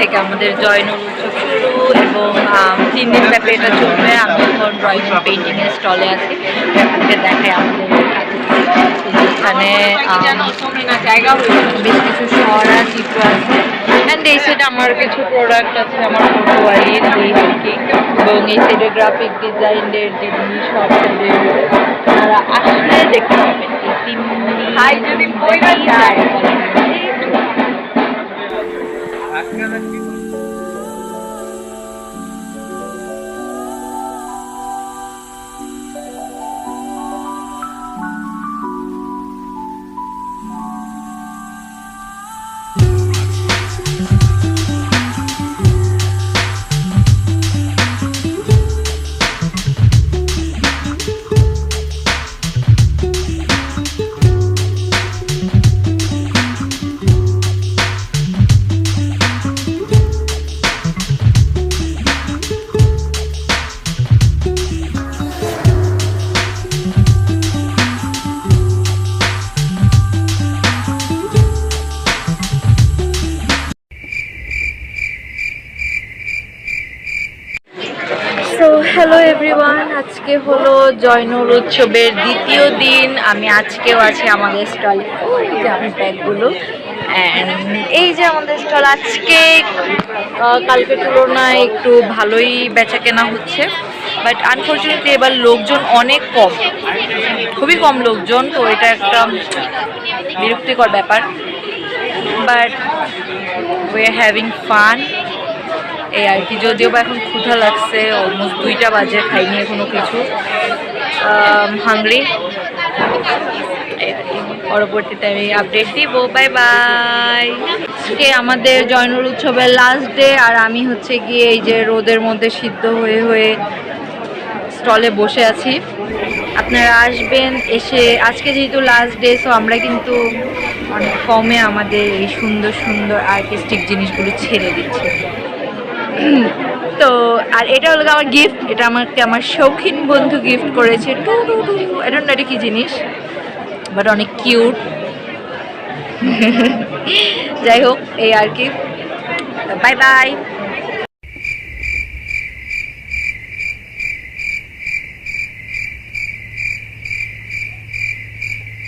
থেকে আমাদের জয়নুল উৎসব শুরু এবং 3 দিন ব্যাপী এটা চলবে। আমি এখন ড্রয়িং পেইন্টিং এর স্টলে আছি, আপনাকে দেখাই আমাদের এখানে বেশ কিছু সরা চিত্র আছে অ্যান্ড এই সাইডে আমার কিছু প্রোডাক্ট আছে, আমার ফটোয়ারির এই আর কি, এবং এই সাইডে গ্রাফিক ডিজাইনের যে জিনিস সব সাইডে আপনারা আসলে দেখতে পাবেন। এই 3 দিন হ্যালো এভরিওয়ান, আজকে হলো জয়নুল উৎসবের দ্বিতীয় দিন। আমি আজকেও আছি আমাদের স্টলে, ওই যে আমার ব্যাগগুলো, অ্যান্ড এই যে আমাদের স্টল। আজকে কালকের তুলনায় একটু ভালোই বেচা কেনা হচ্ছে, বাট আনফর্চুনেটলি এবার লোকজন অনেক কম, খুবই কম লোকজন, তো এটা একটা বিরক্তিকর ব্যাপার, but we are having fun এই আর কি। যদিও বা এখন ক্ষুধা লাগছে, অলমোস্ট 2টা বাজে, খাইনি এখনো কিছু, হাংরি এই আর কি। পরবর্তীতে আমি আপডেট দিব। Bye bye. আজকে আমাদের জয়নুল উৎসবের লাস্ট ডে, আর আমি হচ্ছে গিয়ে এই যে রোদের মধ্যে সিদ্ধ হয়ে হয়ে স্টলে বসে আছি। আপনারা আসবেন, এসে আজকে যেহেতু লাস্ট ডে, সো আমরা কিন্তু অনেক কমে আমাদের এই সুন্দর সুন্দর আর্টিস্টিক জিনিসগুলো ছেড়ে দিচ্ছি। তো আর এটা হলো আমার গিফট, এটা আমাকে আমার শৌখিন বন্ধু গিফট করেছে। এটা এটা কি জিনিস, বাট অনেক কিউট। যাই হোক, এই আর কি। Bye bye.